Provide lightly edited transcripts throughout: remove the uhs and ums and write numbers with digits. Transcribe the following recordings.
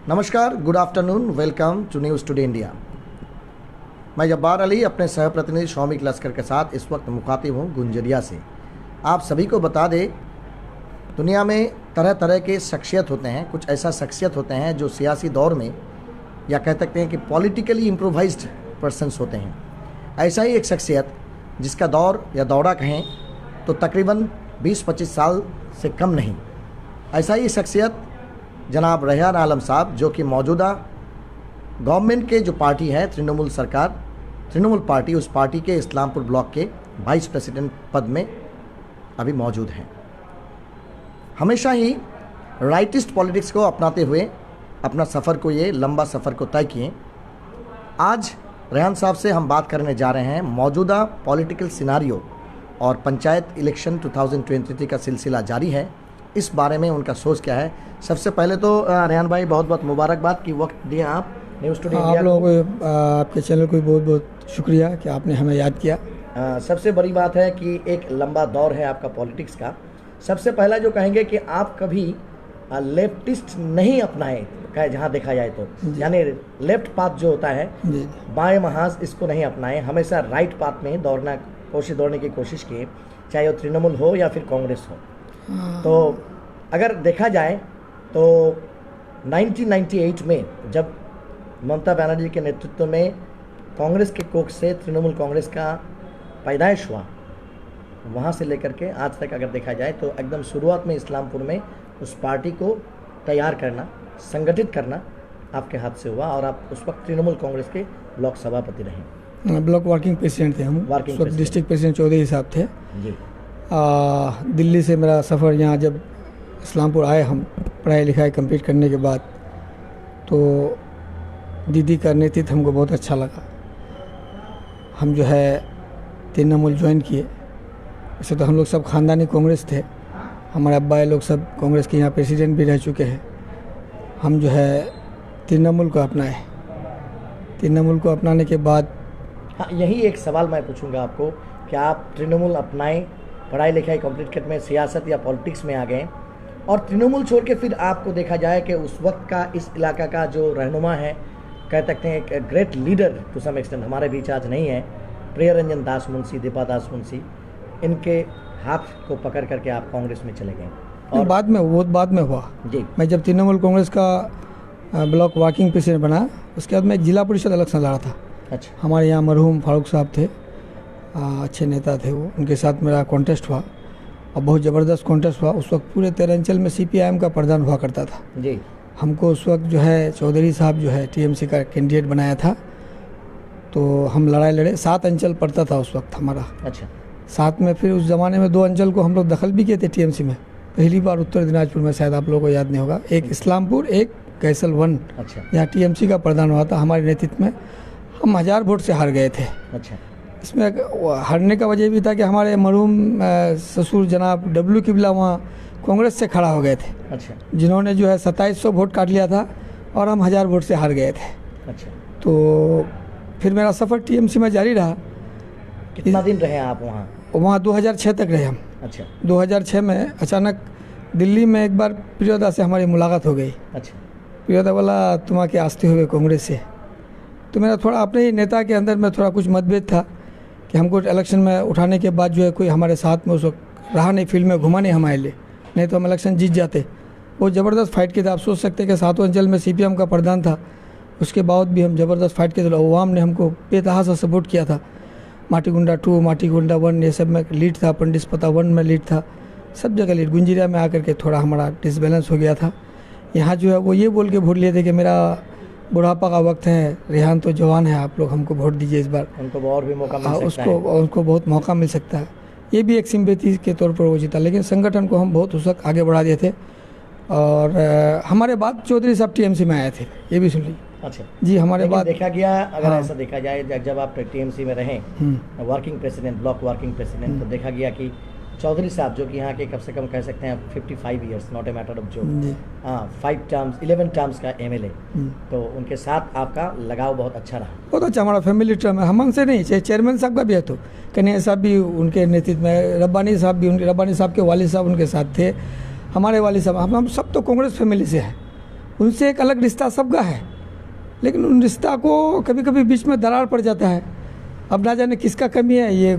नमस्कार, good afternoon, welcome to news today India. मैं जब्बार अली अपने सह प्रतिनिधि शौमिक लश्कर के साथ इस वक्त मुखातिब हूँ गुंजरिया से। आप सभी को बता दें, दुनिया में तरह तरह के शख्सियत होते हैं। कुछ ऐसा शख्सियत होते हैं जो सियासी दौर में या कह सकते हैं कि पॉलिटिकली इम्प्रोवाइज्ड पर्सन्स होते हैं। ऐसा ही एक शख्सियत जिसका दौर या दौरा कहें तो तकरीबन 20-25 साल से कम नहीं। ऐसा ही शख्सियत जनाब रेहान आलम साहब, जो कि मौजूदा गवर्नमेंट के जो पार्टी है तृणमूल सरकार, तृणमूल पार्टी, उस पार्टी के इस्लामपुर ब्लॉक के वाइस प्रेसिडेंट पद में अभी मौजूद हैं। हमेशा ही राइटिस्ट पॉलिटिक्स को अपनाते हुए अपना सफ़र को, ये लंबा सफ़र को तय किए। आज रेहान साहब से हम बात करने जा रहे हैं मौजूदा पॉलिटिकल सिनारियो और पंचायत इलेक्शन 2023 का सिलसिला जारी है, इस बारे में उनका सोच क्या है। सबसे पहले तो रेहान भाई, बहुत बहुत मुबारकबाद कि वक्त दिए आप न्यूज़ टुडे इंडिया। आप लोगों को, आपके चैनल को बहुत बहुत शुक्रिया कि आपने हमें याद किया। सबसे बड़ी बात है कि एक लंबा दौर है आपका पॉलिटिक्स का। सबसे पहला जो कहेंगे कि आप कभी लेफ्टिस्ट नहीं अपनाए, जहाँ देखा जाए तो, यानी लेफ्ट पाथ जो होता है, बाएं महाज, इसको नहीं अपनाए, हमेशा राइट पाथ में दौड़ने की कोशिश किए, चाहे वो तृणमूल हो या फिर कांग्रेस हो। तो अगर देखा जाए तो 1998 में जब ममता बनर्जी के नेतृत्व में कांग्रेस के कोख से तृणमूल कांग्रेस का पैदाइश हुआ, वहाँ से लेकर के आज तक अगर देखा जाए तो एकदम शुरुआत में इस्लामपुर में उस पार्टी को तैयार करना, संगठित करना आपके हाथ से हुआ और आप उस वक्त तृणमूल कांग्रेस के ब्लॉक सभापति रहे। ब्लॉक वर्किंग प्रेसिडेंट थे हम, डिस्ट्रिक्ट प्रेसिडेंट चौधरी साहब थे जी। दिल्ली से मेरा सफ़र, यहाँ जब इस्लामपुर आए हम पढ़ाई लिखाई कंप्लीट करने के बाद, तो दीदी का नेतृत्व हमको बहुत अच्छा लगा। हम जो है तृणमूल ज्वाइन किए। वैसे तो हम लोग सब ख़ानदानी कांग्रेस थे, हमारे अब्बा लोग सब कांग्रेस के यहाँ प्रेसिडेंट भी रह चुके हैं। हम जो है तृणमूल को अपनाए। तृणमूल को अपनाने के बाद, हाँ, यही एक सवाल मैं पूछूंगा आपको कि आप तृणमूल अपनाएं, पढ़ाई लिखाई कंप्लीट करने में सियासत या पॉलिटिक्स में आ गए, और तृणमूल छोड़ के फिर आपको देखा जाए कि उस वक्त का इस इलाका का जो रहनुमा है, कह सकते हैं एक great leader to some extent, हमारे बीच आज नहीं है, प्रियरंजन दास मुंशी, दीपा दास मुंशी, इनके हाथ को पकड़ करके आप कांग्रेस में चले गए। और बाद में, बहुत बाद में हुआ जी। मैं जब तृणमूल कांग्रेस का ब्लॉक वर्किंग प्रेसिडेंट बना, उसके बाद मैं जिला परिषद इलेक्शन लड़ा था। अच्छा। हमारे यहाँ मरहूम फारूक साहब थे, अच्छे नेता थे वो, उनके साथ मेरा कॉन्टेस्ट हुआ और बहुत ज़बरदस्त कॉन्टेस्ट हुआ। उस वक्त पूरे तेरंचल में CPIM का प्रधान हुआ करता था जी। हमको उस वक्त जो है चौधरी साहब जो है TMC का कैंडिडेट बनाया था, तो हम लड़ाई लड़े। 7 अंचल पड़ता था उस वक्त हमारा। अच्छा। 7 में फिर उस ज़माने में 2 अंचल को हम लोग दखल भी किए थे TMC में। पहली बार उत्तर दिनाजपुर में, शायद आप लोगों को याद नहीं होगा, एक इस्लामपुर, एक कैसल 1। अच्छा। यहाँ TMC का प्रधान हुआ था हमारे नेतृत्व में। हम 1000 वोट से हार गए थे। अच्छा। इसमें हारने का वजह भी था कि हमारे मरहूम ससुर जनाब W किबला वहाँ कांग्रेस से खड़ा हो गए थे। अच्छा। जिन्होंने जो है 2700 वोट काट लिया था और हम 1000 वोट से हार गए थे। अच्छा। तो फिर मेरा सफ़र TMC में जारी रहा। कितना दिन रहे आप वहाँ? वहाँ 2006 तक रहे हम। अच्छा। 2006 में अचानक दिल्ली में एक बार प्रियदा से हमारी मुलाकात हो गई। अच्छा। प्रियदा बोला, तुम आके आस्ते हुए कांग्रेस से। तो मेरा थोड़ा अपने ही नेता के अंदर में थोड़ा कुछ मतभेद था कि हमको इलेक्शन में उठाने के बाद जो है कोई हमारे साथ में उस वक्त रहा नहीं, फील्ड में घुमा नहीं हमारे लिए, नहीं तो हम इलेक्शन जीत जाते। वो ज़बरदस्त फाइट किए थे। आप सोच सकते हैं कि 7 अंचल में CPM का प्रधान था, उसके बाद भी हम ज़बरदस्त फाइट किए थे। अवाम ने हमको बेतहाशा सपोर्ट किया था। माटीगुंडा 2, माटीगुंडा 1, ये सब में लीड था, पंडिस्पता 1 में लीड था, सब जगह लीड। गुंजिरिया में आकर के थोड़ा हमारा डिसबैलेंस हो गया था। यहाँ जो है वो ये बोल के वोट लिए थे कि मेरा बुढ़ापा का वक्त है, रेहान तो जवान है, आप लोग हमको वोट दीजिए इस बार, उनको और भी मौका मिल सकता है। उनको बहुत मौका मिल सकता है। ये भी एक सिंपैथी के तौर पर वो जीता, लेकिन संगठन को हम बहुत उस वक्त आगे बढ़ा दिए थे। और हमारे बाद चौधरी साहब TMC में आए थे, ये भी सुन लीजिए। अच्छा जी। हमारे बाद देखा गया, अगर ऐसा देखा जाए, जब आप TMC में रहे working president, block working president, तो देखा गया कि चौधरी साहब, जो कि यहाँ के कम से कम कह सकते हैं 55 years, not a matter of जो, 5 टर्म्स, 11 टर्म्स का MLA, तो उनके साथ आपका लगाव बहुत अच्छा रहा। बहुत अच्छा, हमारा फैमिली टर्म है। हम से नहीं, चाहे चेयरमैन साहब का भी है, तो कन्हैया साहब भी उनके नेतृत्व में, रब्बानी साहब भी, रब्बानी साहब के वालिद साहब उनके साथ थे, हमारे वालिद साहब, हम सब तो कांग्रेस फैमिली से हैं। उनसे एक अलग रिश्ता सबका है, लेकिन उन रिश्ता को कभी कभी बीच में दरार पड़ जाता है। अब ना जाने किसका कमी है, ये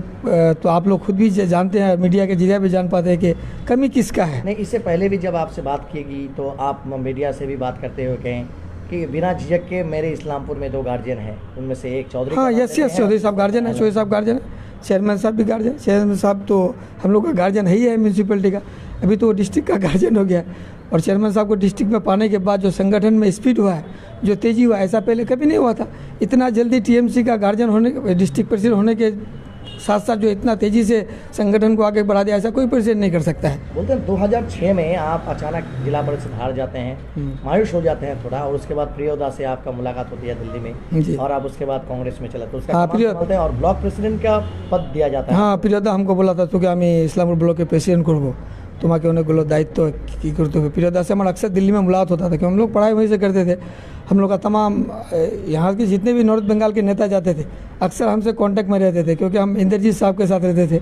तो आप लोग खुद भी जानते हैं, मीडिया के जरिए भी जान पाते हैं कि कमी किसका है। नहीं, इससे पहले भी जब आपसे बात की गई तो आप मीडिया से भी बात करते हुए कहें कि बिना झिझक के मेरे इस्लामपुर में 2 गार्जियन हैं, उनमें से एक चौधरी। हाँ, यस चौधरी साहब गार्जियन है, चौधरी साहब गार्जियन है, चेयरमैन साहब भी गार्जियन। चेयरमैन साहब तो हम लोग का गार्जियन है ही है म्यूनसिपलिटी का, अभी तो डिस्ट्रिक्ट का गार्जियन हो गया। और चेयरमैन साहब को डिस्ट्रिक्ट में पाने के बाद जो संगठन में स्पीड हुआ है, जो तेज़ी हुआ है, ऐसा पहले कभी नहीं हुआ था। इतना जल्दी टीएमसी का गार्जियन होने, डिस्ट्रिक्ट प्रेसिडेंट होने के साथ साथ जो इतना तेज़ी से संगठन को आगे बढ़ा दिया, ऐसा कोई प्रेसिडेंट नहीं कर सकता है। बोलते हैं 2006 में आप अचानक जिला परिषद हार जाते हैं, मायूस हो जाते हैं थोड़ा, और उसके बाद प्रियोदा से आपका मुलाकात होती है दिल्ली में, और आप उसके बाद कांग्रेस में चला तो उसका संभालते हैं और ब्लॉक प्रेसिडेंट का पद दिया जाता है। हाँ, प्रियोदा हमको बोला था तो कि আমি ইসলামপুর ব্লকের প্রেসিডেন্ট করবো, তোমাকে অনেকগুলো দায়িত্ব কী করতে হবে। प्रियोदा से हमारा अक्सर दिल्ली में मुलाकात होता था, क्योंकि हम लोग पढ़ाई वहीं से करते थे। हम लोग का तमाम यहाँ के जितने भी नॉर्थ बंगाल के नेता जाते थे अक्सर हमसे कांटेक्ट में रहते थे, क्योंकि हम इंद्रजीत साहब के साथ रहते थे।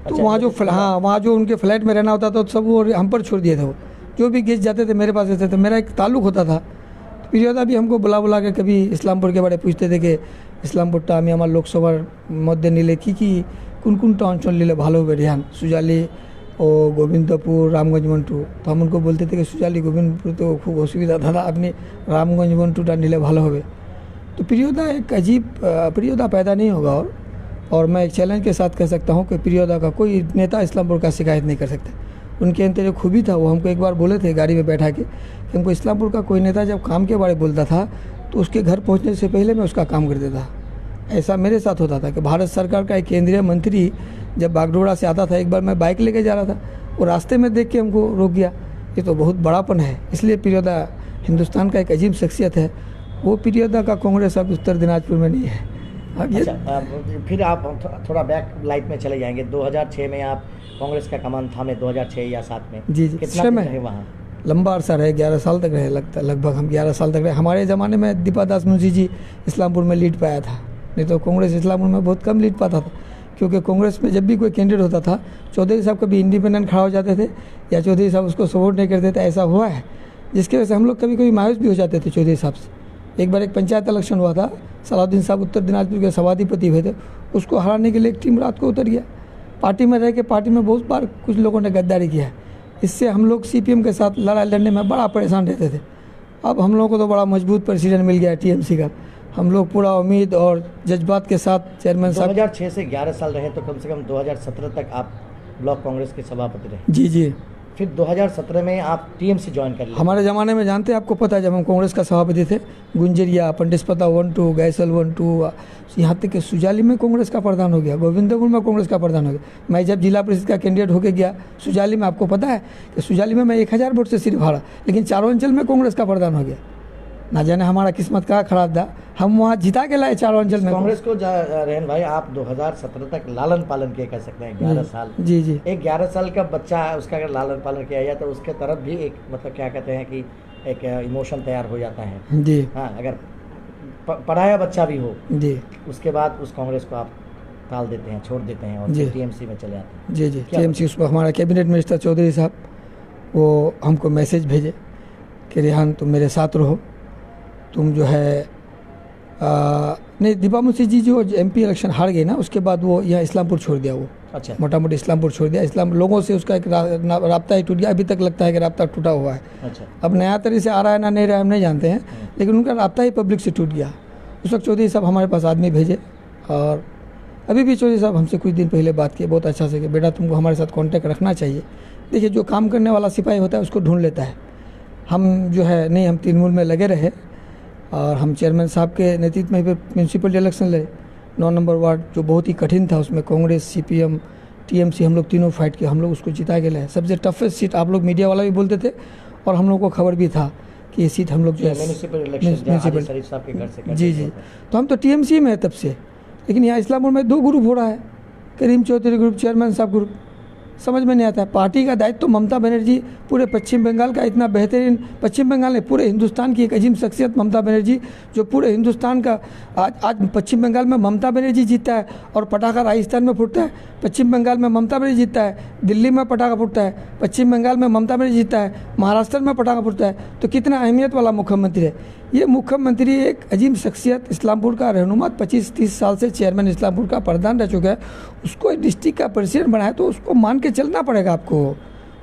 तो वहाँ जो वहाँ जो उनके फ्लैट में रहना होता था तो सब वो हम पर छोड़ दिए थे। वो जो भी गेस्ट जाते थे मेरे पास रहते थे, मेरा एक ताल्लुक होता था। प्रियोदा भी हमको बुला के कभी इस्लामपुर के बारे पूछते थे कि इस्लामपुरটা আমি আমার লোকসভার মধ্যে নিলে কী কোন কোনটা অঞ্চল নিলে ভালো হবে, রেহান সুজালি ও गोविंदपुर रामगंज मंटू। तो हम उनको बोलते थे कि सुजाली गोविंदपुर तो खूब असुविधा था, अपनी रामगंज मंटूटा नीले भालो होवे। तो प्रियोदा एक अजीब प्रियोदा पैदा नहीं होगा। और मैं एक चैलेंज के साथ कह सकता हूँ कि प्रियोदा का कोई नेता इस्लामपुर का शिकायत नहीं कर सकता। उनके अंदर जो खूबी था वो हमको एक बार बोले थे गाड़ी में बैठा के कि हमको इस्लामपुर का कोई नेता जब काम के बारे में बोलता था तो उसके घर पहुँचने से पहले मैं उसका काम कर देता। ऐसा मेरे साथ होता था कि भारत सरकार का एक केंद्रीय मंत्री जब बागडोगरा से आता था, एक बार मैं बाइक लेके जा रहा था, वो रास्ते में देख के हमको रोक गया। ये तो बहुत बड़ापन है। इसलिए प्रियोदा हिंदुस्तान का एक अजीब शख्सियत है। वो प्रियोदा का कांग्रेस अब उत्तर दिनाजपुर में नहीं है। अच्छा, फिर आप थोड़ा बैक लाइफ में चले जाएंगे। 2006 में आप कांग्रेस का कमान थामे, 2006 या 7 में। जी, कितना दिन रहे वहाँ? लंबा अरसा रहे, 11 साल तक रहे, लगभग हम 11 साल तक रहे। हमारे ज़माने में दीपा दास मुंशी जी इस्लामपुर में लीड पाया था, नहीं तो कांग्रेस इस्लामपुर में बहुत कम लीड पाता था। क्योंकि कांग्रेस में जब भी कोई कैंडिडेट होता था, चौधरी साहब कभी इंडिपेंडेंट खड़ा हो जाते थे या चौधरी साहब उसको सपोर्ट नहीं करते थे। ऐसा हुआ है जिसकी वजह से हम लोग कभी कभी मायूस भी हो जाते थे चौधरी साहब से। एक बार एक पंचायत इलेक्शन हुआ था, सलाउद्दीन साहब उत्तर दिनाजपुर के सभाधिपति हुए थे, उसको हराने के लिए एक टीम रात को उतर गया। पार्टी में रह के पार्टी में बहुत बार कुछ लोगों ने गद्दारी किया। इससे हम लोग CPM के साथ लड़ाई लड़ने में बड़ा परेशान रहते थे। अब हम लोगों को तो बड़ा मजबूत प्रेसिडेंट मिल गया TMC का। हम लोग पूरा उम्मीद और जज्बात के साथ चेयरमैन साहब। 2006 से 11 साल रहे तो कम से कम 2017 तक आप ब्लॉक कांग्रेस के सभापति रहे। जी। फिर 2017 में आप TMC ज्वाइन कर लिए। हमारे ज़माने में जानते हैं, आपको पता है, जब हम कांग्रेस का सभापति थे, गुंजरिया, पंडिस्पता 1-2, गैसल 1-2, यहाँ तक कि सुजाली में कांग्रेस का प्रधान हो गया, गोविंदपुर में कांग्रेस का प्रधान हो गया। मैं जब जिला परिषद का कैंडिडेट होके गया सुजाली में, आपको पता है कि सुजाली में मैं 1000 वोट से सिर्फ हारा, लेकिन चारों अंचल में कांग्रेस का प्रधान हो गया। ना जाने हमारा किस्मत कहाँ खराब था, हम वहाँ जिता के लाए चारों अंचल में कांग्रेस को। रेहन भाई, आप 2017 तक लालन पालन किया कर सकते हैं, 11 साल। जी। एक 11 साल का बच्चा है, उसका अगर लालन पालन किया जाए तो उसके तरफ भी एक मतलब क्या कहते हैं कि एक इमोशन तैयार हो जाता है। जी हाँ, अगर पढ़ाया बच्चा भी हो जी, उसके बाद उस कांग्रेस को आप टाल देते हैं, छोड़ देते हैं और TMC में चले आते हैं। जी। TMC उसको हमारा कैबिनेट मिनिस्टर चौधरी साहब वो हमको मैसेज भेजे कि रेहान तुम मेरे साथ रहो, तुम जो है नहीं, दीपा मुंशी जी जो MP इलेक्शन हार गई ना, उसके बाद वो यहाँ इस्लामपुर छोड़ दिया। वो अच्छा, मोटा मोटी इस्लामपुर छोड़ दिया। इस्लाम लोगों से उसका एक राब्ता ही टूट गया। अभी तक लगता है कि राब्ता टूटा हुआ है। अच्छा, अब नया तरीके से आ रहा है ना नहीं रहा है हम नहीं जानते हैं, लेकिन उनका राब्ता ही पब्लिक से टूट गया। उस वक्त चौधरी साहब हमारे पास आदमी भेजे, और अभी भी चौधरी साहब हमसे कुछ दिन पहले बात किए बहुत अच्छा से कि बेटा तुमको हमारे साथ कॉन्टैक्ट रखना चाहिए। देखिए, जो काम करने वाला सिपाही होता है उसको ढूंढ लेता है। हम जो है नहीं, हम तृणमूल में लगे रहे और हम चेयरमैन साहब के नेतृत्व में फिर म्यूनसिपल इलेक्शन लड़े 9 नंबर वार्ड, जो बहुत ही कठिन था। उसमें कांग्रेस, CPM, TMC हम लोग तीनों फाइट किए, हम लोग उसको जिता के लाए। सबसे टफेस्ट सीट आप लोग मीडिया वाला भी बोलते थे, और हम लोग को खबर भी था कि ये सीट हम लोग जो है म्यूनसिपल। जी। तो हम तो TMC में है तब से, लेकिन यहाँ इस्लामपुर में 2 ग्रुप हो रहा है, करीम चौधरी ग्रुप, चेयरमैन साहब ग्रुप। समझ में नहीं आता है। पार्टी का दायित्व तो ममता बनर्जी, पूरे पश्चिम बंगाल का इतना बेहतरीन, पश्चिम बंगाल ने पूरे हिंदुस्तान की एक अजीम शख्सियत ममता बनर्जी, जो पूरे हिंदुस्तान का आज पश्चिम बंगाल में ममता बनर्जी जीतता है और पटाखा राजस्थान में फूटता है। पश्चिम बंगाल में ममता बनर्जी जीतता है, दिल्ली में पटाखा फूटता है, पश्चिम बंगाल में ममता बनर्जी जीतता है, महाराष्ट्र में पटाखा फूटता है, तो कितना अहमियत वाला मुख्यमंत्री है ये। मुख्यमंत्री एक अजीम शख्सियत, इस्लामपुर का रहनुमा, 25-30 साल से चेयरमैन इस्लामपुर का प्रधान रह चुका है, उसको डिस्ट्रिक्ट का प्रेसिडेंट बनाया, तो उसको मान के चलना पड़ेगा आपको,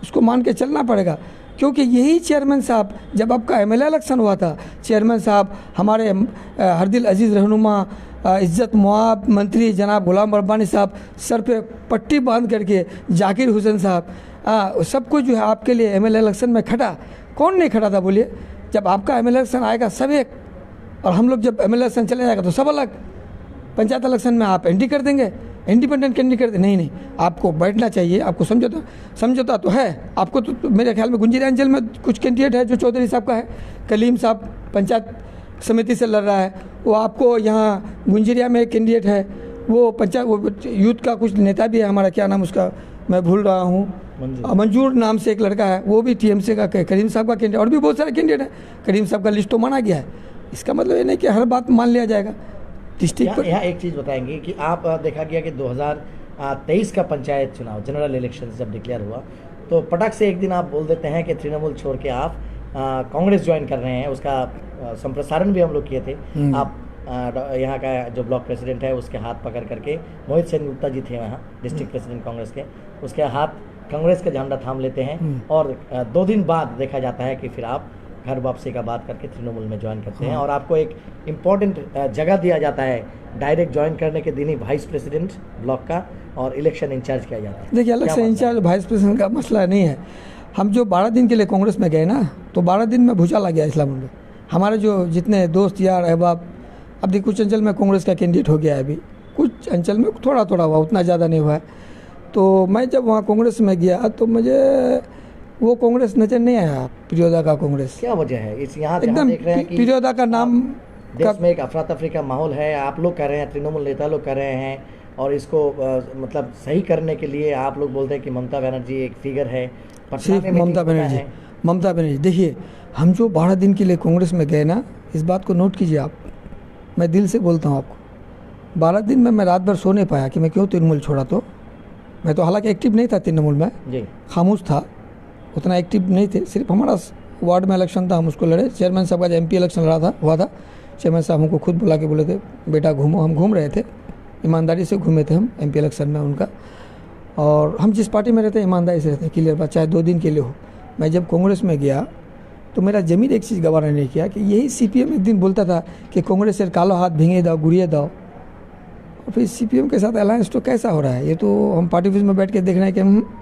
उसको मान के चलना पड़ेगा। क्योंकि यही चेयरमैन साहब, जब आपका एमएलए इलेक्शन हुआ था, चेयरमैन साहब हमारे हरदिल अजीज़ रहनुमा, इज़्ज़त मुआब मंत्री जनाब गुलाम रब्बानी साहब सर पे पट्टी बांध करके, जाकिर हुसैन साहब, सब कुछ जो है आपके लिए एमएलए इलेक्शन में खटा। कौन नहीं खड़ा था बोलिए? जब आपका एमएलए इलेक्शन आएगा सब एक, और हम लोग जब एमएलए इलेक्शन चले जाएगा तो सब अलग। पंचायत इलेक्शन में आप एंटी कर देंगे, इंडिपेंडेंट कैंडिडेट कर दे, नहीं, आपको बैठना चाहिए। आपको समझौता तो है आपको, तो मेरे ख्याल में गुंजिया अंचल में कुछ कैंडिडेट है जो चौधरी साहब का है, कलीम साहब पंचायत समिति से लड़ रहा है, वो आपको यहाँ गुंजिया में एक कैंडिडेट है, वो पंचायत, वो यूथ का कुछ नेता भी है हमारा, क्या नाम उसका मैं भूल रहा हूँ, मंजूर नाम से एक लड़का है, वो भी टीएमसी का, करीम साहब का कैंडिडेट, और भी बहुत सारे कैंडिडेट हैं। करीम साहब का लिस्ट तो माना गया है, इसका मतलब ये नहीं कि हर बात मान लिया जाएगा। डिस्ट्रिक्ट पर यहाँ एक चीज़ बताएंगे कि आप देखा गया कि 2023 का पंचायत चुनाव जनरल इलेक्शन जब डिक्लेयर हुआ तो पटक से एक दिन आप बोल देते हैं कि तृणमूल छोड़ के आप कांग्रेस ज्वाइन कर रहे हैं। उसका संप्रसारण भी हम लोग किए थे। आप यहाँ का जो ब्लॉक प्रेसिडेंट है उसके हाथ पकड़ करके, मोहित सेन गुप्ता जी थे वहाँ डिस्ट्रिक्ट प्रेसिडेंट कांग्रेस के, उसके हाथ कांग्रेस का झंडा थाम लेते हैं, और 2 दिन बाद देखा जाता है कि फिर आप घर वापसी का बात करके तृणमूल में ज्वाइन करते हैं, और आपको एक इम्पॉर्टेंट जगह दिया जाता है डायरेक्ट ज्वाइन करने के दिन ही, वाइस प्रेसिडेंट ब्लॉक का, और इलेक्शन इंचार्ज किया जाता है। देखिए, इलेक्शन इंचार्ज वाइस प्रेसिडेंट का मसला नहीं है। हम जो 12 दिन के लिए कांग्रेस में गए ना, तो 12 दिन में भूचाल आ गया इस्लामपुर में। हमारे जो जितने दोस्त यार अहबाब, अब देखिए कुछ अंचल में कांग्रेस का कैंडिडेट हो गया है, अभी कुछ अंचल में थोड़ा थोड़ा हुआ, उतना ज़्यादा नहीं हुआ है। तो मैं जब वहाँ कांग्रेस में गया तो मुझे वो कांग्रेस नजर नहीं आया, प्रियोदा का कांग्रेस। क्या वजह है इस? यहाँ एकदम देख रहे हैं कि प्रियोदा का नाम, देश में एक अफरा तफरी का माहौल है, आप लोग कर रहे हैं, तृणमूल नेता लोग कर रहे हैं, और इसको मतलब सही करने के लिए आप लोग बोलते हैं कि ममता बनर्जी एक फिगर है। सिर्फ ममता बनर्जी, देखिए हम जो 12 दिन के लिए कांग्रेस में गए ना, इस बात को नोट कीजिए आप, मैं दिल से बोलता हूँ आपको, 12 दिन में मैं रात भर सो नहीं पाया कि मैं क्यों तृणमूल छोड़ा। तो मैं तो हालांकि एक्टिव नहीं था तृणमूल में जी, खामोश था, उतना एक्टिव नहीं थे। सिर्फ हमारा वार्ड में इलेक्शन था, हम उसको लड़े। चेयरमैन साहब का जो MP इलेक्शन हुआ था, चेयरमैन साहब हमको खुद बुला के बोले थे बेटा घूमो, हम घूम रहे थे, ईमानदारी से घूमे थे हम MP इलेक्शन में उनका। और हम जिस पार्टी में रहते हैं ईमानदारी से रहते हैं, क्लियर बात, चाहे 2 दिन के लिए हो। मैं जब कांग्रेस में गया तो मेरा जमीन एक चीज़ गवारा नहीं किया कि यही CPM एक दिन बोलता था कि कांग्रेस से कालो हाथ भींगे दाओ गुड़िए दाओ, और फिर CPM के साथ अलायंस तो कैसा हो रहा है, ये तो हम पार्टी ऑफिस में बैठ के देख रहे हैं कि हम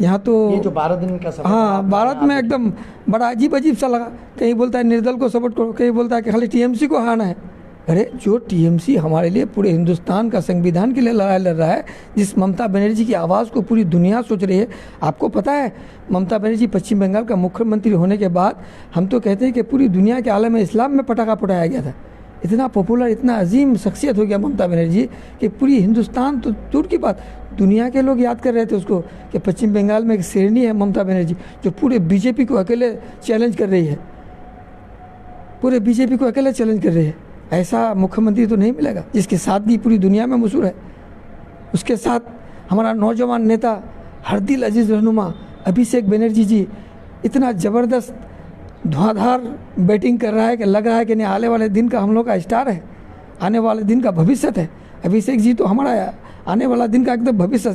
यहाँ तो ये जो 12 दिन का सफर, हाँ, भारत में एकदम बड़ा अजीब सा लगा। कहीं बोलता है निर्दल को सपोर्ट करो, कहीं बोलता है कि खाली TMC को हारना है। अरे जो TMC हमारे लिए पूरे हिंदुस्तान का संविधान के लिए लड़ाई लड़ रहा है, जिस ममता बनर्जी की आवाज़ को पूरी दुनिया सोच रही है। आपको पता है ममता बनर्जी पश्चिम बंगाल का मुख्यमंत्री होने के बाद हम तो कहते हैं कि पूरी दुनिया के आलम इस्लाम में पटाखा फुटाया गया था। इतना पॉपुलर, इतना अजीम शख्सियत हो गया ममता बनर्जी कि पूरी हिंदुस्तान तो दूर की बात, दुनिया के लोग याद कर रहे थे उसको कि पश्चिम बंगाल में एक शेरनी है ममता बनर्जी, जो पूरे BJP को अकेले चैलेंज कर रही है, पूरे BJP को अकेले चैलेंज कर रही है। ऐसा मुख्यमंत्री तो नहीं मिलेगा जिसकी सादगी पूरी दुनिया में मशहूर है। उसके साथ हमारा नौजवान नेता हरदिल अजीज़ रहनुमा अभिषेक बनर्जी जी इतना ज़बरदस्त धुआंधार बैटिंग कर रहा है कि लग रहा है कि नहीं, आने वाले दिन का हम लोग का स्टार है, आने वाले दिन का भविष्य है। अभिषेक जी तो हमारा आने वाला दिन का एकदम भविष्य,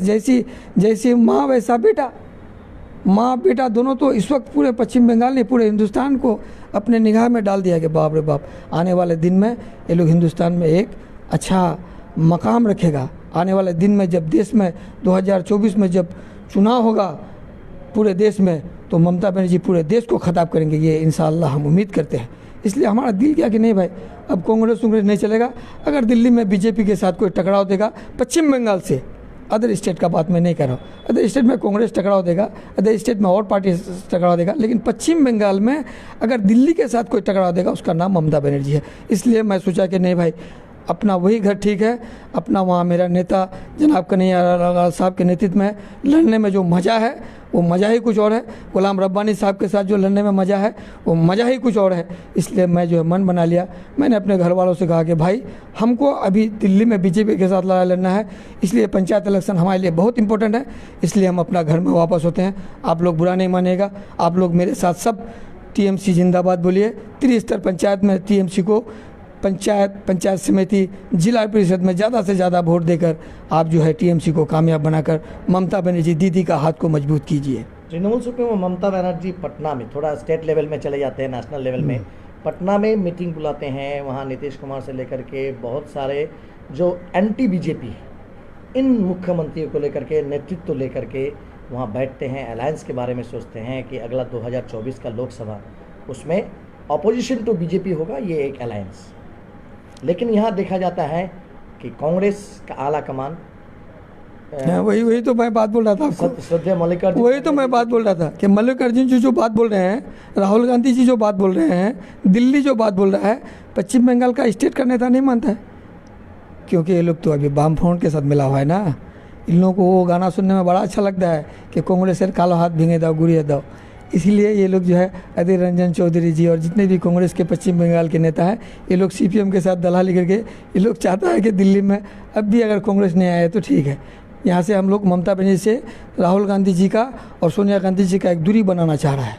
जैसी माँ वैसा बेटा, माँ बेटा दोनों तो इस वक्त पूरे पश्चिम बंगाल ने, पूरे हिंदुस्तान को अपने निगाह में डाल दिया कि बाप रे बाप, आने वाले दिन में ये लोग हिंदुस्तान में एक अच्छा मकाम रखेगा। आने वाले दिन में जब देश में 2024 में जब चुनाव होगा पूरे देश में, तो ममता बनर्जी पूरे देश को खिताब करेंगे, ये इंशाअल्लाह हम उम्मीद करते हैं। इसलिए हमारा दिल किया कि नहीं भाई, अब कांग्रेस नहीं चलेगा। अगर दिल्ली में BJP के साथ कोई टकराव देगा पश्चिम बंगाल से, अदर स्टेट का बात मैं नहीं कर रहा हूँ, अदर स्टेट में कांग्रेस टकराव देगा, अदर स्टेट में और पार्टी टकराव देगा, लेकिन पश्चिम बंगाल में अगर दिल्ली के साथ कोई टकराव देगा उसका नाम ममता बनर्जी है। इसलिए मैं सोचा कि नहीं भाई, अपना वही घर ठीक है, अपना वहाँ मेरा नेता जनाब कन्हैया लाल साहब के नेतृत्व में लड़ने में जो मज़ा है वो मज़ा ही कुछ और है। गुलाम रब्बानी साहब के साथ जो लड़ने में मज़ा है वो मज़ा ही कुछ और है। इसलिए मैं जो है मन बना लिया, मैंने अपने घर वालों से कहा कि भाई हमको अभी दिल्ली में बीजेपी के साथ लड़ाई लड़ना है, इसलिए पंचायत इलेक्शन हमारे लिए बहुत इंपॉर्टेंट है, इसलिए हम अपना घर में वापस होते हैं। आप लोग बुरा नहीं मानिएगा, आप लोग मेरे साथ सब टीएमसी जिंदाबाद बोलिए। त्रिस्तर पंचायत में टीएमसी को पंचायत समिति जिला परिषद में ज़्यादा से ज़्यादा वोट देकर आप जो है टीएमसी को कामयाब बनाकर ममता बनर्जी दीदी का हाथ को मजबूत कीजिए। तृणमूल सुप्रीमो ममता बनर्जी पटना में, थोड़ा स्टेट लेवल में चले जाते हैं, नेशनल लेवल में पटना में मीटिंग बुलाते हैं। वहाँ नीतीश कुमार से लेकर के बहुत सारे जो एंटी बीजेपी इन मुख्यमंत्रियों को लेकर के नेतृत्व तो लेकर के वहाँ बैठते हैं, अलायंस के बारे में सोचते हैं कि अगला 2024 का लोकसभा उसमें अपोजिशन टू बीजेपी होगा, ये एक अलायंस। लेकिन यहाँ देखा जाता है कि कांग्रेस का आला कमान वही तो मैं बात बोल रहा था आपको, श्रद्धेय मल्लिकार्जुन, वही तो मैं बात बोल रहा था कि मल्लिकार्जुन जी जो बात बोल रहे हैं, राहुल गांधी जी जो बात बोल रहे हैं, दिल्ली जो बात बोल रहा है, पश्चिम बंगाल का स्टेट का नेता नहीं मानता है। क्योंकि ये लोग तो अभी बाम फ्रंट के साथ मिला हुआ है ना। इन लोगों को वो गाना सुनने में बड़ा अच्छा लगता है कि कांग्रेस कालो हाथ भींगे दाओ गुड़िया दाओ। इसीलिए ये लोग जो है अधीर रंजन चौधरी जी और जितने भी कांग्रेस के पश्चिम बंगाल के नेता हैं, ये लोग सीपीएम के साथ दलाली करके ये लोग चाहता है कि दिल्ली में अब भी अगर कांग्रेस नहीं आए तो ठीक है, यहाँ से हम लोग ममता बनर्जी से राहुल गांधी जी का और सोनिया गांधी जी का एक दूरी बनाना चाह रहा है,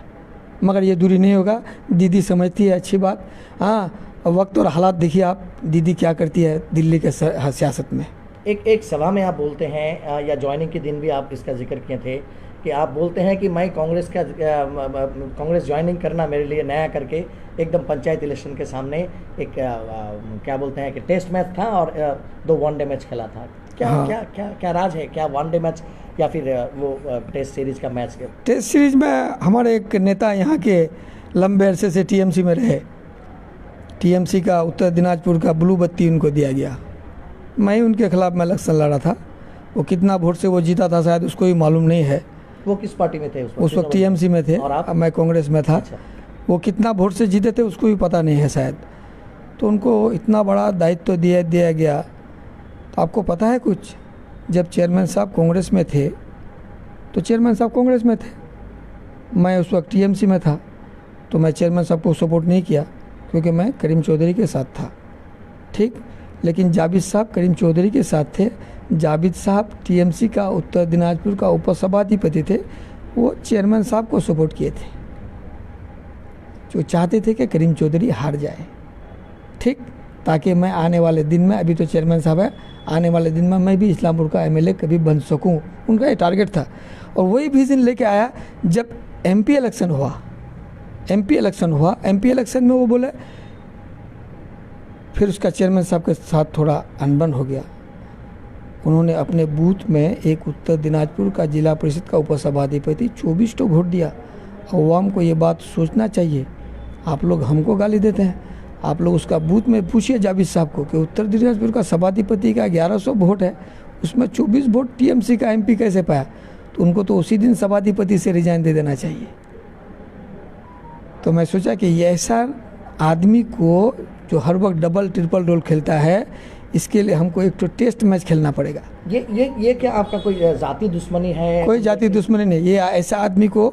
मगर ये दूरी नहीं होगा। दीदी समझती है, अच्छी बात। हाँ, वक्त और हालात देखिए आप, दीदी क्या करती है दिल्ली के सियासत में। एक सभा में आप बोलते हैं या ज्वाइनिंग के दिन भी आप इसका जिक्र किए थे कि आप बोलते हैं कि मैं कांग्रेस ज्वाइनिंग करना मेरे लिए नया करके एकदम पंचायत इलेक्शन के सामने एक क्या बोलते हैं कि टेस्ट मैच था और 2 वनडे मैच खेला था। क्या हाँ। क्या क्या क्या राज है? क्या वनडे मैच या फिर वो टेस्ट सीरीज का मैच? टेस्ट सीरीज में हमारे एक नेता यहाँ के लंबे अरसे से टीएमसी में रहे, टीएमसी का उत्तर दिनाजपुर का ब्लू बत्ती उनको दिया गया। मैं ही उनके खिलाफ में इलेक्शन लड़ा था। वो कितना वोट से वो जीता था शायद उसको ही मालूम नहीं है। वो किस पार्टी में थे उस वक्त? टीएमसी में थे। और आप? अब मैं कांग्रेस में था। अच्छा। वो कितना वोट से जीते थे उसको भी पता नहीं है शायद। तो उनको इतना बड़ा दायित्व तो दिया गया। तो आपको पता है कुछ, जब चेयरमैन साहब कांग्रेस में थे तो चेयरमैन साहब कांग्रेस में थे, मैं उस वक्त टीएमसी में था, तो मैं चेयरमैन साहब को सपोर्ट नहीं किया क्योंकि मैं करीम चौधरी के साथ था, ठीक। लेकिन जावेद साहब करीम चौधरी के साथ थे। जावेद साहब टीएमसी का उत्तर दिनाजपुर का उपसभापति थे, वो चेयरमैन साहब को सपोर्ट किए थे, जो चाहते थे कि करीम चौधरी हार जाए, ठीक, ताकि मैं आने वाले दिन में, अभी तो चेयरमैन साहब है, आने वाले दिन में मैं भी इस्लामपुर का एमएलए कभी बन सकूं, उनका ये टारगेट था। और वही विजन लेके आया जब एमपी इलेक्शन हुआ। एमपी इलेक्शन में वो बोले, फिर उसका चेयरमैन साहब के साथ थोड़ा अनबन हो गया। उन्होंने अपने बूथ में एक उत्तर दिनाजपुर का जिला परिषद का उपसभापति 24 तो वोट दिया। अवाम को ये बात सोचना चाहिए। आप लोग हमको गाली देते हैं, आप लोग उसका बूथ में पूछिए जावेद साहब को कि उत्तर दिनाजपुर का सभापति का 1100 वोट है, उसमें 24 वोट टीएमसी का एमपी कैसे पाया? तो उनको तो उसी दिन सभापति से रिजाइन दे देना चाहिए। तो मैं सोचा कि ये ऐसा आदमी को जो हर वक्त डबल ट्रिपल रोल खेलता है, इसके लिए हमको एक तो टेस्ट मैच खेलना पड़ेगा। ये क्या आपका कोई जाति दुश्मनी है? कोई जाति दुश्मनी नहीं। ये ऐसा आदमी को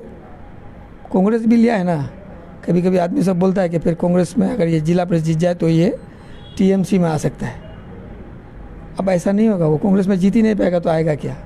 कांग्रेस भी लिया है ना। कभी कभी आदमी सब बोलता है कि फिर कांग्रेस में अगर ये जिला परिषद जीत जाए तो ये टीएमसी में आ सकता है। अब ऐसा नहीं होगा, वो कांग्रेस में जीत ही नहीं पाएगा तो आएगा क्या?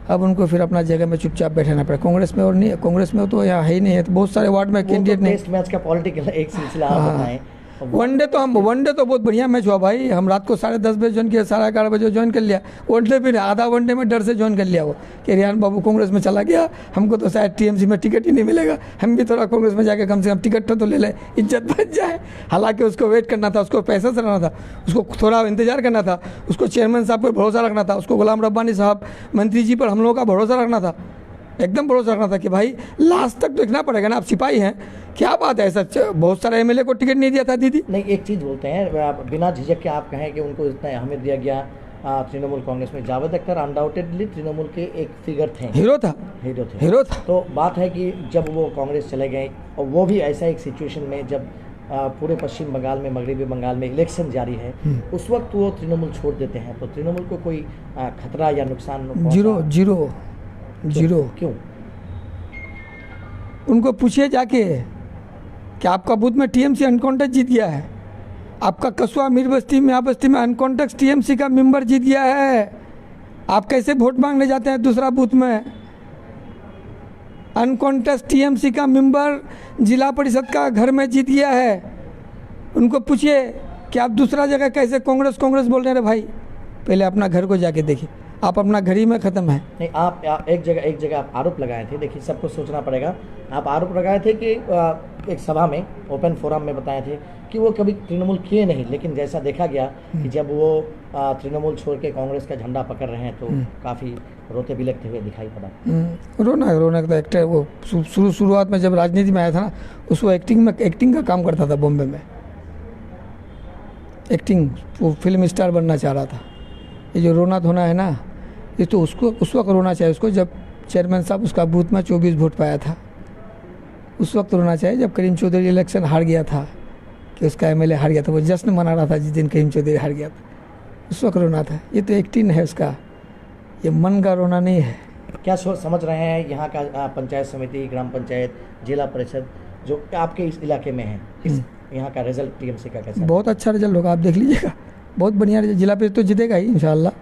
अब उनको फिर अपना जगह में चुपचाप बैठाना पड़ेगा। कांग्रेस में और नहीं, कांग्रेस में तो यहाँ है ही नहीं है, तो बहुत सारे वार्ड में कैंडिडेट नहीं। टेस्ट मैच का पॉलिटिकल एक सिलसिला आप बताएं। वनडे तो बहुत बढ़िया मैच हुआ भाई। हम रात को 10:30 बजे ज्वाइन किया, 11:30 बजे ज्वाइन कर लिया। वनडे फिर आधा वनडे में डर से ज्वाइन कर लिया वो कि रियान बाबू कांग्रेस में चला गया, हमको तो शायद टीएमसी में टिकट ही नहीं मिलेगा, हम भी थोड़ा कांग्रेस में जाके कम से कम टिकट तो ले लें, इज्जत बच जाए। हालांकि उसको वेट करना था, उसको पैसा से रहना था, उसको थोड़ा इंतजार करना था, उसको चेयरमैन साहब पर भरोसा रखना था, उसको गुलाम रब्बानी साहब मंत्री जी पर हम लोगों का भरोसा रखना था, एकदम भरोसा रखना था कि भाई लास्ट तक देखना पड़ेगा ना। आप सिपाही हैं, क्या बात है? सच बहुत सारे एमएलए को टिकट नहीं दिया था दीदी। नहीं, एक चीज़ बोलते हैं बिना झिझक के, आप कहें कि उनको इतना अहमियत दिया गया तृणमूल कांग्रेस में। जावेद अख्तर अनडाउटेडली तृणमूल के एक फिगर थे, हीरो था। तो बात है कि जब वो कांग्रेस चले गए और वो भी ऐसा एक सिचुएशन में जब पूरे पश्चिम बंगाल में, मगरबी बंगाल में इलेक्शन जारी है, उस वक्त वो तृणमूल छोड़ देते हैं, तो तृणमूल को कोई खतरा या नुकसान पहुंचा? जीरो। क्यों? उनको पूछिए जाके कि आपका बूथ में टीएमसी अनकॉन्टेस्ट जीत गया है, आपका कस्बा मीर बस्ती में, बस्ती में अनकॉन्टेस्ट टीएमसी का मेंबर जीत गया है, आप कैसे वोट मांगने जाते हैं दूसरा बूथ में? अनकॉन्टेस्ट टीएमसी का मेंबर जिला परिषद का घर में जीत गया है। उनको पूछिए कि आप दूसरा जगह कैसे कांग्रेस बोल रहे हैं? भाई पहले अपना घर को जाके देखिए, आप अपना घर ही में ख़त्म है। नहीं, आप एक जगह आप आरोप लगाए थे, देखिए सबको सोचना पड़ेगा, आप आरोप लगाए थे कि एक सभा में, ओपन फोरम में बताए थे कि वो कभी तृणमूल किए नहीं, लेकिन जैसा देखा गया कि जब वो तृणमूल छोड़ के कांग्रेस का झंडा पकड़ रहे हैं तो काफ़ी रोते बिलखते हुए दिखाई पड़ा। रोना तो एक्टर, वो शुरुआत में जब राजनीति में आया था ना, उसको एक्टिंग का काम करता था बॉम्बे में, एक्टिंग, वो फिल्म स्टार बनना चाह रहा था। ये जो रोना धोना है ना, ये तो उसको उस वक्त रोना चाहिए उसको जब चेयरमैन साहब उसका बूथ में 24 वोट पाया था, उस वक्त रोना चाहिए जब करीम चौधरी इलेक्शन हार गया था, कि उसका एमएलए हार गया था, वो जश्न मना रहा था जिस दिन करीम चौधरी हार गया था, उस वक्त रोना था। ये तो एक्टिंग है उसका, ये मन का रोना नहीं है। क्या समझ रहे हैं यहाँ का पंचायत समिति, ग्राम पंचायत, जिला परिषद जो आपके इस इलाके में है, इस यहाँ का रिजल्ट टीएमसी का कैसा? बहुत अच्छा रिजल्ट होगा, आप देख लीजिएगा, बहुत बढ़िया रिजल्ट। जिला परिषद तो जीतेगा ही इंशाल्लाह।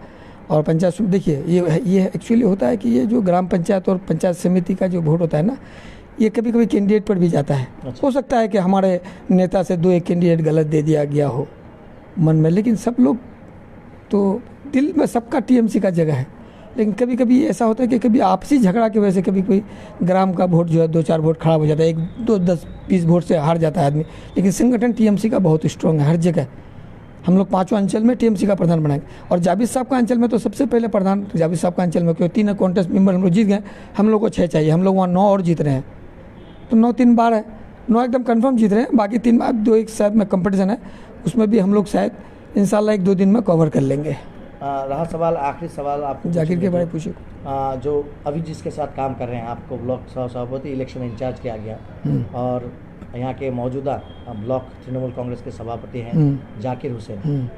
और पंचायत समिति देखिए, ये एक्चुअली होता है कि ये जो ग्राम पंचायत और पंचायत समिति का जो वोट होता है ना, ये कभी कभी कैंडिडेट पर भी जाता है। अच्छा। हो सकता है कि हमारे नेता से 2-1 कैंडिडेट गलत दे दिया गया हो मन में, लेकिन सब लोग तो दिल में सबका टीएमसी का जगह है। लेकिन कभी कभी ऐसा होता है कि कभी आपसी झगड़ा की वजह से कभी कोई ग्राम का वोट जो है 2-4 वोट खराब हो जाता है, 1-2-10-20 वोट से हार जाता है आदमी, लेकिन संगठन टीएमसी का बहुत स्ट्रॉन्ग है हर जगह। हम लोग 5 अंचल में टीएमसी का प्रधान बनाएंगे, और जाबिर साहब का अंचल में तो सबसे पहले प्रधान जाबिर साहब का अंचल में, क्योंकि 3 कॉन्टेस्ट मेंबर हम लोग जीत गए, हम लोग को 6 चाहिए, हम लोग वहाँ 9 और जीत रहे हैं, तो 9 3 बार है, 9 एकदम कंफर्म जीत रहे हैं, बाकी 3 बार 2-1 शायद में कंपटीशन है, उसमें भी हम लोग शायद इंशाल्लाह 1-2 दिन में कवर कर लेंगे। रहा सवाल, आखिरी सवाल आपको जाकिर के बारे में पूछिए। जो अभी जिसके साथ काम कर रहे हैं, आपको ब्लॉक सभापति इलेक्शन इंचार्ज किया गया, और यहाँ के मौजूदा ब्लॉक तृणमूल कांग्रेस के सभापति हैं जाकिर हुसैन।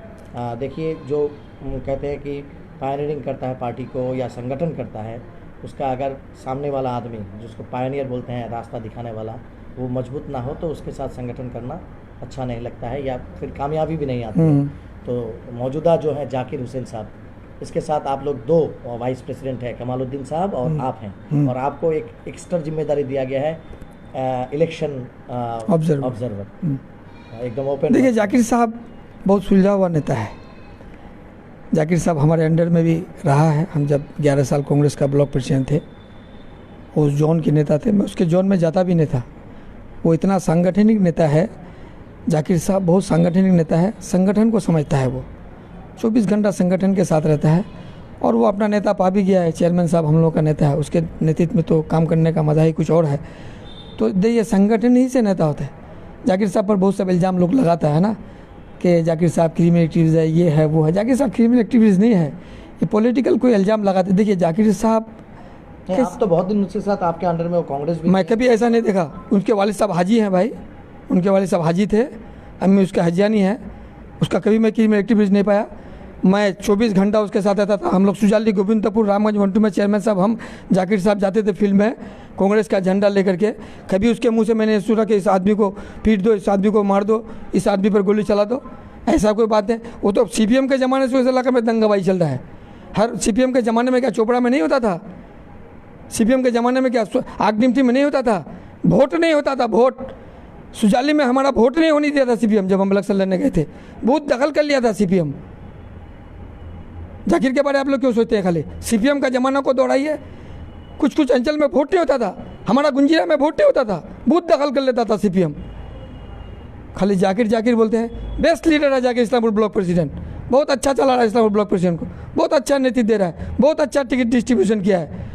देखिए, जो कहते हैं कि पायनियरिंग करता है पार्टी को या संगठन करता है, उसका अगर सामने वाला आदमी, जिसको पायनियर बोलते हैं, रास्ता दिखाने वाला, वो मजबूत ना हो तो उसके साथ संगठन करना अच्छा नहीं लगता है, या फिर कामयाबी भी नहीं आती है। तो मौजूदा जो है जाकिर हुसैन साहब, इसके साथ आप लोग 2 वाइस प्रेसिडेंट हैं, कमालुद्दीन साहब और आप हैं, और आपको एक एक्स्ट्रा जिम्मेदारी दिया गया है इलेक्शन ऑब्जर्वर, एकदम ओपन। देखिए, जाकिर साहब बहुत सुलझा हुआ नेता है। जाकिर साहब हमारे अंडर में भी रहा है, हम जब 11 साल कांग्रेस का ब्लॉक प्रेसिडेंट थे, उस जोन के नेता थे, मैं उसके जोन में जाता भी नहीं था। वो इतना सांगठनिक नेता है, जाकिर साहब बहुत सांगठनिक नेता है, संगठन को समझता है, वो 24 घंटा संगठन के साथ रहता है, और वो अपना नेता पा भी गया है। चेयरमैन साहब हम लोग का नेता है, उसके नेतृत्व में तो काम करने का मज़ा ही कुछ और है। तो देखिए, संगठन ही से नेता होता है। जाकिर साहब पर बहुत सब इल्ज़ाम लोग लगाता है ना, कि जाकिर साहब क्रिमिनल एक्टिविटीज़ है, ये है वो है। जाकिर साहब क्रिमिनल एक्टिविटीज़ नहीं है, ये पॉलिटिकल कोई इल्ज़ाम लगाते। देखिए, जाकिर साहब आप तो बहुत दिन उसके साथ आपके अंडर में, वो कांग्रेस भी, मैं कभी ऐसा नहीं देखा। उनके वालिद साहब हाजी हैं भाई, उनके वालिद साहब हाजी थे, अम्मी उसका हजियानी है, उसका कभी मैं क्रिमिनल एक्टिविटीज़ नहीं पाया। मैं 24 घंटा उसके साथ रहता था। हम लोग सुजाली, गोविंदपुर, रामगंज 1-2 में चेयरमैन साहब, हम जाकिर साहब जाते थे फील्ड में कांग्रेस का झंडा लेकर के। कभी उसके मुंह से मैंने सुना कि इस आदमी को पीट दो, इस आदमी को मार दो, इस आदमी पर गोली चला दो, ऐसा कोई बात है। वो तो सीपीएम के ज़माने से उस इलाके में दंगाबाजी चल रहा है। हर सीपीएम के ज़माने में क्या चोपड़ा में नहीं होता था? सीपीएम के ज़माने में क्या आगनिमठी में नहीं होता था? वोट नहीं होता था, वोट सुजाली में हमारा वोट नहीं होने दिया था सीपीएम। जब हम इलेक्शन लड़ने गए थे, बहुत दखल कर लिया था सीपीएम। जाकिर के बारे में आप लोग क्यों सोचते हैं? खाली सीपीएम का ज़माना को दौड़ाइए। कुछ अंचल में वोट नहीं होता था, हमारा गुंजिया में वोट नहीं होता था, बहुत दखल कर लेता था सीपीएम। खाली जाकिर बोलते हैं। बेस्ट लीडर है जाकिर, इस्लामपुर ब्लॉक प्रेसिडेंट, बहुत अच्छा चला रहा है इस्लामपुर ब्लॉक प्रेसिडेंट को, बहुत अच्छा नेतृत्व दे रहा है, बहुत अच्छा टिकट डिस्ट्रीब्यूशन किया है।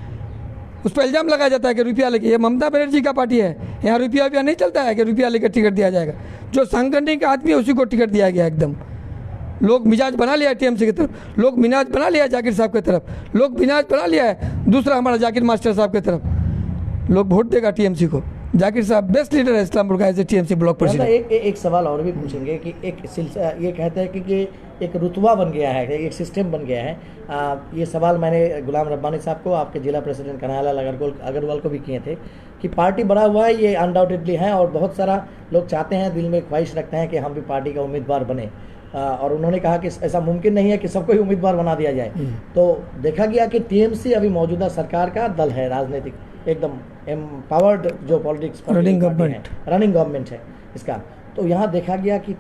उस पर इल्ज़ाम लगाया जाता है कि रुपया लेके, ये ममता बनर्जी का पार्टी है, यहाँ रुपया नहीं चलता है कि रुपया लेकर टिकट दिया जाएगा। जो संगठनिक आदमी है उसी को टिकट दिया गया एकदम। लोग मिजाज बना लिया टीएमसी की तरफ, लोग मिजाज बना लिया जाकिर साहब की तरफ, लोग मिजाज बना लिया है दूसरा हमारा जाकिर मास्टर साहब की तरफ। लोग वोट देगा टीएमसी को, जाकिर साहब बेस्ट लीडर है इस्लामपुर का as a TMC block president. एक सवाल और भी पूछेंगे कि एक सिलसिला ये कहते हैं कि एक रुतबा बन गया है, एक सिस्टम बन गया है। ये सवाल मैंने गुलाम रब्बानी साहब को, आपके जिला प्रेसिडेंट कन्हैयालाल अग्रवाल को भी किए थे कि पार्टी बड़ा हुआ है, ये अनडाउटेडली है, और बहुत सारा लोग चाहते हैं, दिल में ख्वाहिश रखते हैं कि हम भी पार्टी का उम्मीदवार बने, और उन्होंने कहा कि ऐसा मुमकिन नहीं है कि सबको ही उम्मीदवार बना दिया जाए। तो देखा गया कि टीएमसी अभी मौजूदा सरकार का दल है, राजनीतिक एकदम एम्पावर्ड जो पॉलिटिक्स रनिंग गवर्नमेंट है इसका। तो यहाँ देखा गया कि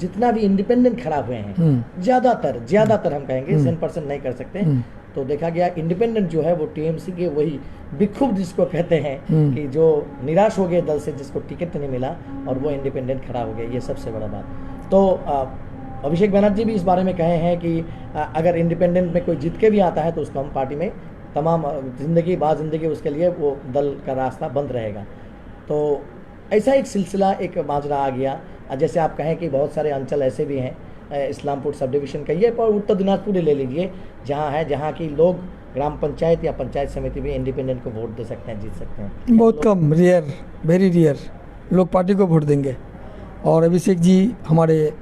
जितना भी इंडिपेंडेंट खड़ा हुए हैं, ज़्यादातर हम कहेंगे 100% नहीं कर सकते, तो देखा गया इंडिपेंडेंट जो है वो टीएमसी के वही बिखुब जिसको कहते हैं कि जो निराश हो गए दल से, जिसको टिकट नहीं मिला और वो इंडिपेंडेंट खड़ा हो गया, ये सबसे बड़ा बात। तो अभिषेक बनर्जी भी इस बारे में कहे हैं कि अगर इंडिपेंडेंट में कोई जीत के भी आता है तो उसको हम पार्टी में तमाम ज़िंदगी उसके लिए वो दल का रास्ता बंद रहेगा। तो ऐसा एक सिलसिला, एक माजरा आ गया। जैसे आप कहें कि बहुत सारे अंचल ऐसे भी हैं, इस्लामपुर सब डिवीज़न का ये, पर उत्तर दिनाजपुर ले लीजिए, जहाँ की लोग ग्राम पंचायत या पंचायत समिति में इंडिपेंडेंट को वोट दे सकते हैं, जीत सकते हैं। बहुत कम, रेयर, वेरी रेयर लोग पार्टी को वोट देंगे। और अभिषेक जी हमारे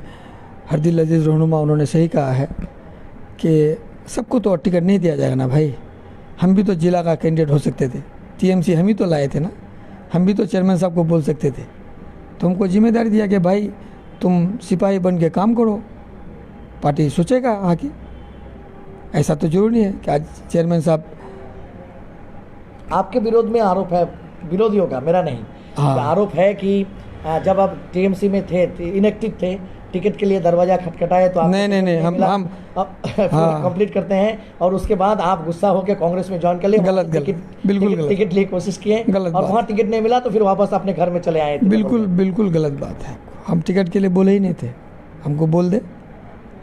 हरदिल अजीज़ रहनुमा, उन्होंने सही कहा है कि सबको तो टिकट नहीं दिया जाएगा ना भाई। हम भी तो जिला का कैंडिडेट हो सकते थे, टीएमसी हम ही तो लाए थे ना, हम भी तो चेयरमैन साहब को बोल सकते थे। तो हमको जिम्मेदारी दिया कि भाई तुम सिपाही बन के काम करो, पार्टी सोचेगा आगे। ऐसा तो जरूरी नहीं है कि आज चेयरमैन साहब। आपके विरोध में आरोप है, विरोधियों का, मेरा नहीं, आरोप है कि जब आप टीएमसी में थे, इनएक्टिव थे, टिकट के लिए दरवाजा खटखटाए तो आप नहीं हम कंप्लीट करते हैं, और उसके बाद आप गुस्सा होकर कांग्रेस में ज्वाइन कर लिए। गलत, बिल्कुल गलत, टिकट लिए कोशिश किए गलत, और वहाँ टिकट नहीं मिला तो फिर वापस अपने घर में चले आए। बिल्कुल गलत बात है। हम टिकट के लिए बोले ही नहीं थे, हमको बोल दे।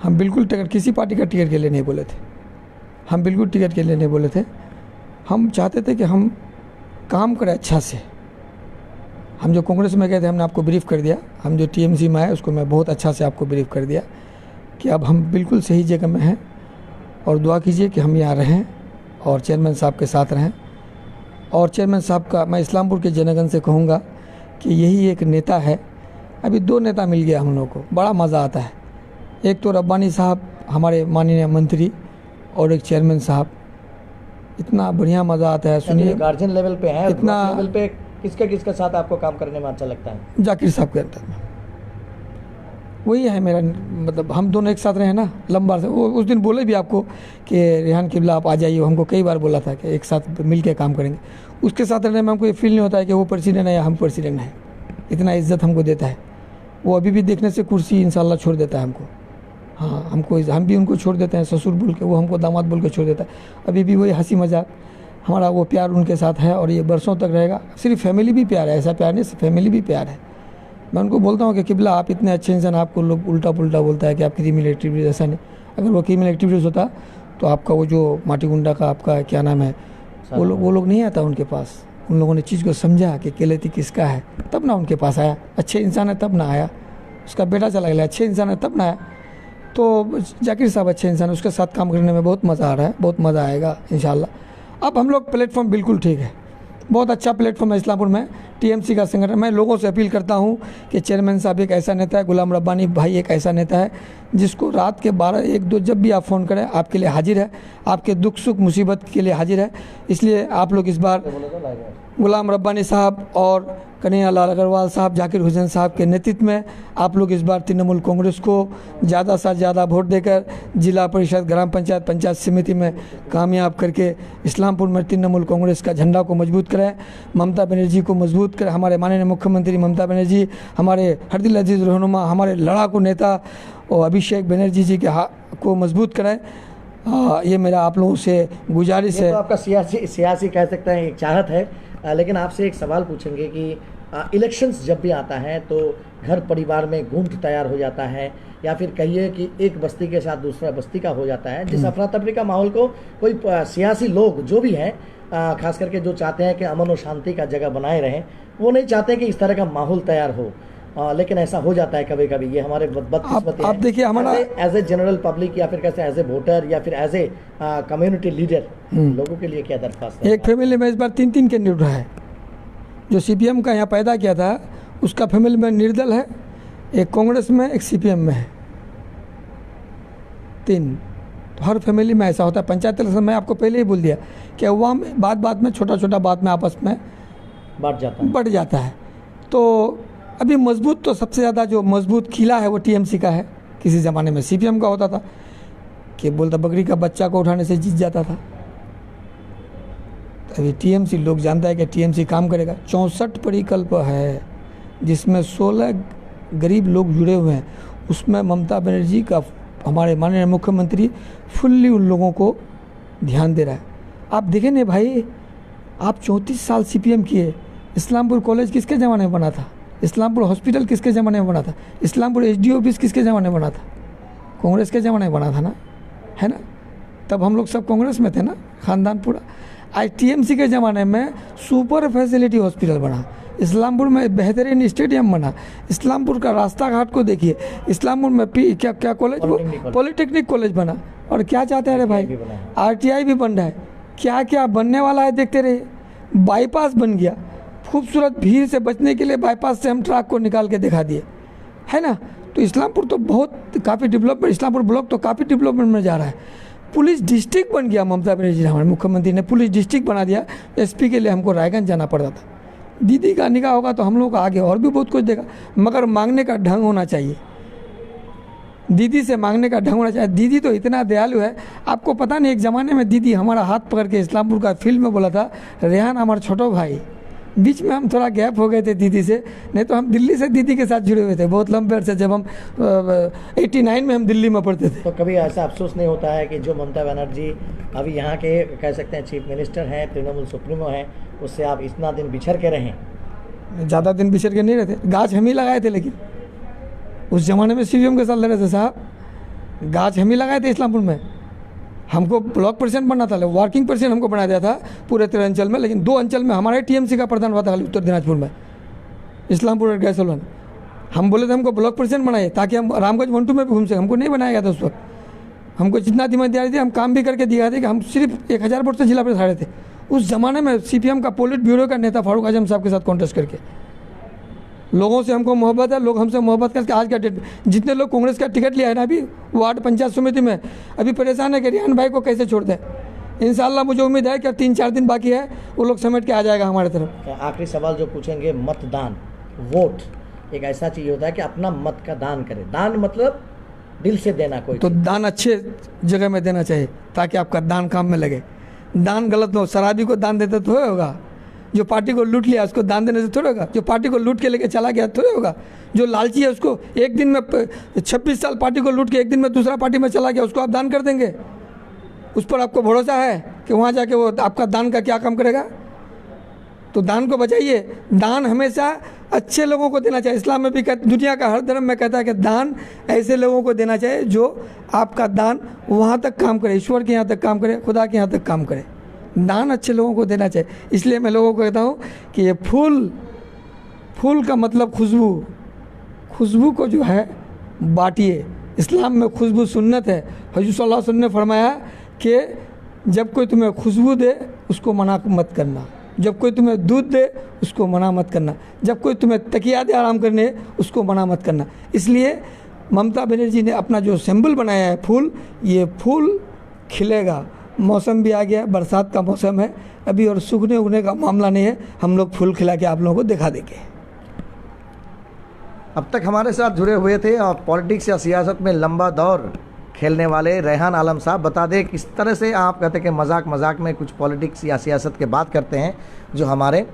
हम बिल्कुल टिकट, किसी पार्टी का टिकट के लिए नहीं बोले थे, हम बिल्कुल टिकट के लिए नहीं बोले थे। हम चाहते थे कि हम काम करें अच्छा से। हम जो कांग्रेस में गए थे, हमने आपको ब्रीफ कर दिया। हम जो टीएमसी में आए उसको मैं बहुत अच्छा से आपको ब्रीफ कर दिया कि अब हम बिल्कुल सही जगह में हैं, और दुआ कीजिए कि हम यहाँ रहें और चेयरमैन साहब के साथ रहें। और चेयरमैन साहब का मैं इस्लामपुर के जनगण से कहूँगा कि यही एक नेता है। अभी 2 नेता मिल गया हम लोग को, बड़ा मज़ा आता है। एक तो रब्बानी साहब हमारे माननीय मंत्री, और एक चेयरमैन साहब, इतना बढ़िया मज़ा आता है। सुनिए, गार्जियन लेवल पे है, इतना लेवल पे किसके साथ आपको काम करने में अच्छा लगता है? जाकिर साहब के अंदर में वही है मेरा, मतलब हम दोनों एक साथ रहे ना लंबा से। वो उस दिन बोले भी आपको कि रेहान किबला आप आ जाइए, हमको कई बार बोला था कि एक साथ मिल के काम करेंगे। उसके साथ रहने में हमको ये फील नहीं होता है कि वो प्रेसिडेंट है या हम प्रेसिडेंट हैं। इतना इज्जत हमको देता है वो। अभी भी देखने से कुर्सी इंशाल्लाह छोड़ देता है हमको। हाँ, हम भी उनको छोड़ देते हैं ससुर बोल के, वो हमको दामाद बोल के छोड़ देता है। अभी भी वही हंसी मजाक, हमारा वो प्यार उनके साथ है और ये बरसों तक रहेगा। सिर्फ फैमिली भी प्यार है, ऐसा प्यार नहीं, फैमिली भी प्यार है। मैं उनको बोलता हूँ कि किबला आप इतने अच्छे इंसान, आपको लोग उल्टा पुल्टा बोलता है कि आप क्रिमिनल एक्टिविटीज़, ऐसा नहीं। अगर वो क्रिमिनल एक्टिविटीज़ होता तो आपका वो जो माटी गुंडा का आपका क्या नाम है, वो लोग नहीं आता उनके पास। उन लोगों ने चीज़ को समझा कि केलेती किसका है, तब ना उनके पास आया। अच्छे इंसान है तब ना आया, उसका बेटा चला गया, अच्छे इंसान है तब ना आया। तो जाकिर साहब अच्छे इंसान है, उसके साथ काम करने में बहुत मज़ा आ रहा है, बहुत मज़ा आएगा इंशाल्लाह। अब हम लोग प्लेटफॉर्म बिल्कुल ठीक है, बहुत अच्छा प्लेटफॉर्म है इस्लामपुर में टीएमसी का संगठन। मैं लोगों से अपील करता हूं कि चेयरमैन साहब एक ऐसा नेता है, गुलाम रब्बानी भाई एक ऐसा नेता है जिसको रात के 12, 1, 2 जब भी आप फ़ोन करें आपके लिए हाजिर है, आपके दुख सुख मुसीबत के लिए हाजिर है। इसलिए आप लोग इस बार गुलाम रब्बानी साहब और कन्हैयालाल अग्रवाल साहब, जाकिर हुसैन साहब के नेतृत्व में आप लोग इस बार तृणमूल कांग्रेस को ज़्यादा से ज़्यादा वोट देकर जिला परिषद, ग्राम पंचायत, पंचायत समिति में कामयाब करके इस्लामपुर में तृणमूल कांग्रेस का झंडा को मजबूत करें, ममता बनर्जी को मजबूत करें। हमारे माननीय मुख्यमंत्री ममता बनर्जी, हमारे हरदिल अजीज़ रहनुमा, हमारे लड़ाकू नेता और अभिषेक बनर्जी जी के को मजबूत करें। ये मेरा आप लोगों से गुजारिश है। तो आपका सियासी कह सकते हैं एक चाहत है, लेकिन आपसे एक सवाल पूछेंगे कि इलेक्शंस जब भी आता है तो घर परिवार में गुंठ तैयार हो जाता है, या फिर कहिए कि एक बस्ती के साथ दूसरा बस्ती का हो जाता है, जिस अफरा तफरी का माहौल को कोई सियासी लोग जो भी हैं, खास करके जो चाहते हैं कि अमन और शांति का जगह बनाए रहें, वो नहीं चाहते कि इस तरह का माहौल तैयार हो। लेकिन ऐसा हो जाता है कभी कभी। ये हमारे बदकिस्मती है। आप देखिए हमारा एज ए जनरल पब्लिक, या फिर कैसे एज ए वोटर, या फिर एज ए कम्युनिटी लीडर, लोगों के लिए क्या दरख्वास्त है? एक फैमिली में इस बार 3 कैंडिडेट रहा है, जो सीपीएम का यहाँ पैदा किया था उसका फैमिली में निर्दल है, एक कांग्रेस में, एक सीपीएम में है, 3। तो हर फैमिली में ऐसा होता है। पंचायत इलेक्शन में आपको पहले ही बोल दिया कि अवाम में बात में छोटा बात में आपस में बढ़ जाता है। तो अभी मजबूत तो सबसे ज़्यादा जो मजबूत किला है वो टीएमसी का है। किसी ज़माने में सीपीएम का होता था कि बोलता बकरी का बच्चा को उठाने से जीत जाता था। अभी टीएमसी लोग जानता है कि टीएमसी काम करेगा। 64 परिकल्प है जिसमें 16 गरीब लोग जुड़े हुए हैं। उसमें ममता बनर्जी का हमारे माननीय मुख्यमंत्री फुल्ली उन लोगों को ध्यान दे रहा है। आप देखें नहीं भाई, आप 34 साल सीपीएम किए। इस्लामपुर कॉलेज किसके ज़माने में बना था? इस्लामपुर हॉस्पिटल किसके ज़माने में बना था? इस्लामपुर एसडीओ ऑफिस किसके ज़माने में बना था? कांग्रेस के ज़माने में बना था ना, है ना? तब हम लोग सब कांग्रेस में थे ना, ख़ानदान पूरा। आज टीएमसी के ज़माने में सुपर फैसिलिटी हॉस्पिटल बना, इस्लामपुर में बेहतरीन स्टेडियम बना, इस्लामपुर का रास्ता घाट को देखिए, इस्लामपुर में क्या कॉलेज, पॉलिटेक्निक कॉलेज बना। और क्या चाहते हैं अरे भाई, आरटीआई भी बन रहा है, क्या क्या बनने वाला है देखते रहिए। बाईपास बन गया, खूबसूरत भीड़ से बचने के लिए बाईपास से हम ट्रक को निकाल के दिखा दिए, है ना? तो इस्लामपुर तो बहुत काफ़ी डेवलपमेंट, इस्लामपुर ब्लॉक तो काफ़ी डेवलपमेंट में जा रहा है। पुलिस डिस्ट्रिक्ट बन गया, ममता बनर्जी हमारे मुख्यमंत्री ने पुलिस डिस्ट्रिक्ट बना दिया। एसपी के लिए हमको रायगंज जाना पड़ता था। दीदी का निकाह होगा तो हम लोग को आगे और भी बहुत कुछ देगा, मगर मांगने का ढंग होना चाहिए। दीदी से मांगने का ढंग होना चाहिए। दीदी तो इतना दयालु है, आपको पता नहीं, एक ज़माने में दीदी हमारा हाथ पकड़ के इस्लामपुर का फील्ड में बोला था, रेहान हमारा छोटो भाई। बीच में हम थोड़ा गैप हो गए थे दीदी से, नहीं तो हम दिल्ली से दीदी के साथ जुड़े हुए थे बहुत लंबे अरसे। जब हम 89 में हम दिल्ली में पढ़ते थे। तो कभी ऐसा अफसोस नहीं होता है कि जो ममता बनर्जी अभी यहाँ के कह सकते हैं चीफ मिनिस्टर हैं, तृणमूल सुप्रीमो हैं, उससे आप इतना दिन बिछड़ के रहें? ज़्यादा दिन बिछड़ के नहीं रहते, गाछ हम ही लगाए थे। लेकिन उस ज़माने में सीपीएम के साथ लड़े थे साहब, गाछ हम ही लगाए थे इस्लामपुर में। हमको ब्लॉक प्रेसिडेंट बनना था, वर्किंग प्रेसिडेंट हमको बना दिया था पूरे 13 अंचल में, लेकिन 2 अंचल में हमारे टीएमसी का प्रधान हुआ था, उत्तर दिनाजपुर में, इस्लामपुर और गैसोलन। हम बोले थे हमको ब्लॉक प्रेसिडेंट बनाए ताकि हम रामगंज 1-2 में भी घूम सकें। हमको नहीं बनाया गया था उस वक्त। हमको जितना जिम्मेदारी थी हम काम भी करके दिया था कि हम सिर्फ 1000 वोट से जिला पर हारे थे। उस ज़माने में सीपीएम का पोलिट ब्यूरो का नेता फारूक आजम साहब के साथ कॉन्टेस्ट करके। लोगों से हमको मोहब्बत है, लोग हमसे मोहब्बत करके आज का डेट में जितने लोग कांग्रेस का टिकट लिया है ना, अभी वार्ड पंचायत समिति में अभी परेशान है कि रेहान भाई को कैसे छोड़ दें। इंशाल्लाह मुझे उम्मीद है कि 3-4 दिन बाकी है, वो लोग समेट के आ जाएगा हमारे तरफ। आखिरी सवाल जो पूछेंगे, मतदान, वोट एक ऐसा चीज़ होता है कि अपना मत का दान करें। दान मतलब दिल से देना। कोई तो दान अच्छे जगह में देना चाहिए ताकि आपका दान काम में लगे। दान गलत हो, शराबी को दान देते तो होगा, जो पार्टी को लूट लिया उसको दान देने से थोड़ा होगा, जो पार्टी को लूट के लेके चला गया थोड़ा होगा, जो लालची है उसको एक दिन में 26 साल पार्टी को लूट के एक दिन में दूसरा पार्टी में चला गया, उसको आप दान कर देंगे? उस पर आपको भरोसा है कि वहाँ जाके वो आपका दान का क्या काम करेगा? तो दान को बचाइए। दान हमेशा अच्छे लोगों को देना चाहिए। इस्लाम में भी दुनिया का हर धर्म में कहता है कि दान ऐसे लोगों को देना चाहिए जो आपका दान वहाँ तक काम करे, ईश्वर के यहाँ तक काम करे, खुदा के यहाँ तक काम करे। दान अच्छे लोगों को देना चाहिए। इसलिए मैं लोगों को कहता हूँ कि ये फूल का मतलब खुशबू को जो है बांटिए। इस्लाम में खुशबू सुन्नत है। हजूर सल्लल्लाहु अलैहि वसल्लम ने फरमाया कि जब कोई तुम्हें खुशबू दे उसको मना मत करना, जब कोई तुम्हें दूध दे उसको मना मत करना, जब कोई तुम्हें तकिया दे आराम करने उसको मना मत करना। इसलिए ममता बनर्जी ने अपना जो सिंबल बनाया है फूल, ये फूल खिलेगा। मौसम भी आ गया, बरसात का मौसम है अभी और सूखने उगने का मामला नहीं है। हम लोग फूल खिला के आप लोगों को दिखा देंगे। अब तक हमारे साथ जुड़े हुए थे और पॉलिटिक्स या सियासत में लंबा दौर खेलने वाले रेहान आलम साहब, बता दें किस तरह से आप कहते हैं कि मजाक में कुछ पॉलिटिक्स या सियासत के बात करते हैं जो हमारे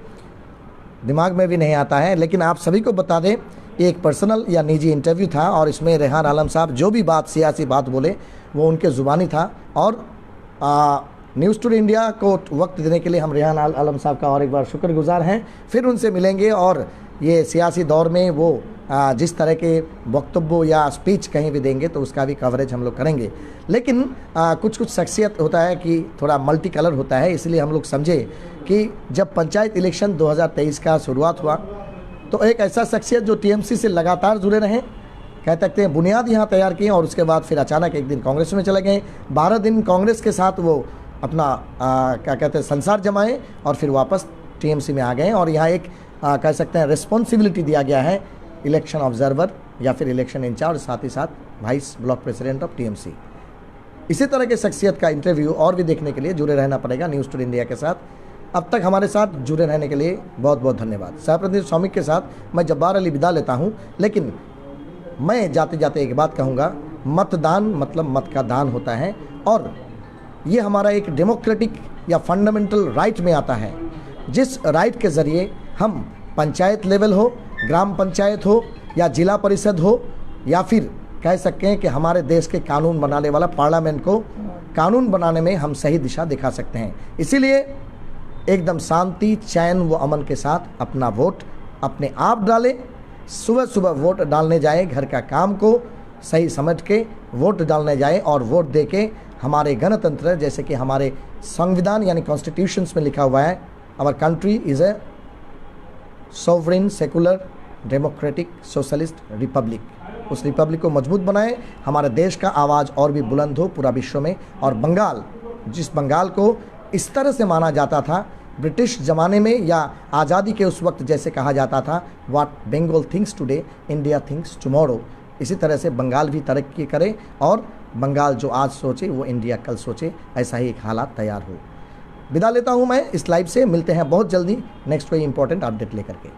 दिमाग में भी नहीं आता है। लेकिन आप सभी को बता दें ये एक पर्सनल या निजी इंटरव्यू था और इसमें रेहान आलम साहब जो भी बात सियासी बात बोले वो उनके ज़ुबानी था। और न्यूज़ टुडे इंडिया को वक्त देने के लिए हम रेहान आलम साहब का और एक बार शुक्रगुजार हैं। फिर उनसे मिलेंगे और ये सियासी दौर में वो जिस तरह के वक्तव्य या स्पीच कहीं भी देंगे तो उसका भी कवरेज हम लोग करेंगे। लेकिन कुछ शख्सियत होता है कि थोड़ा मल्टी कलर होता है, इसलिए हम लोग समझे कि जब पंचायत इलेक्शन 2023 का शुरुआत हुआ तो एक ऐसा शख्सियत जो टीएमसी से लगातार जुड़े रहे, कह सकते हैं बुनियाद यहाँ तैयार किए और उसके बाद फिर अचानक एक दिन कांग्रेस में चले गए। 12 दिन कांग्रेस के साथ वो अपना क्या कहते हैं संसार जमाए और फिर वापस टीएमसी में आ गए हैं और यहाँ एक कह सकते हैं रिस्पॉन्सिबिलिटी दिया गया है इलेक्शन ऑब्जर्वर या फिर इलेक्शन इंचार्ज, साथ ही साथ vice block president of TMC. इसी तरह के शख्सियत का इंटरव्यू और भी देखने के लिए जुड़े रहना पड़ेगा न्यूज़ टुडे इंडिया के साथ। अब तक हमारे साथ जुड़े रहने के लिए बहुत बहुत धन्यवाद। सहप्रतिनिधि सौमिक के साथ मैं जब्बार अली विदा लेता हूँ, लेकिन मैं जाते जाते एक बात कहूँगा, मतदान मतलब मत का दान होता है और ये हमारा एक डेमोक्रेटिक या फंडामेंटल राइट में आता है, जिस राइट के ज़रिए हम पंचायत लेवल हो, ग्राम पंचायत हो या जिला परिषद हो या फिर कह सकते हैं कि हमारे देश के कानून बनाने वाला पार्लियामेंट को कानून बनाने में हम सही दिशा दिखा सकते हैं। इसीलिए एकदम शांति, चैन व अमन के साथ अपना वोट अपने आप डालें। सुबह सुबह वोट डालने जाएं, घर का काम को सही समझ के वोट डालने जाएं और वोट दे के हमारे गणतंत्र, जैसे कि हमारे संविधान यानी कॉन्स्टिट्यूशंस में लिखा हुआ है, our country is a sovereign secular democratic socialist republic, उस रिपब्लिक को मजबूत बनाएं, हमारे देश का आवाज़ और भी बुलंद हो पूरा विश्व में। और बंगाल, जिस बंगाल को इस तरह से माना जाता था ब्रिटिश ज़माने में या आज़ादी के उस वक्त, जैसे कहा जाता था what Bengal thinks today India thinks tomorrow, इसी तरह से बंगाल भी तरक्की करे और बंगाल जो आज सोचे वो इंडिया कल सोचे, ऐसा ही एक हालात तैयार हो। विदा लेता हूँ मैं इस लाइव से। मिलते हैं बहुत जल्दी नेक्स्ट कोई इंपॉर्टेंट अपडेट लेकर के।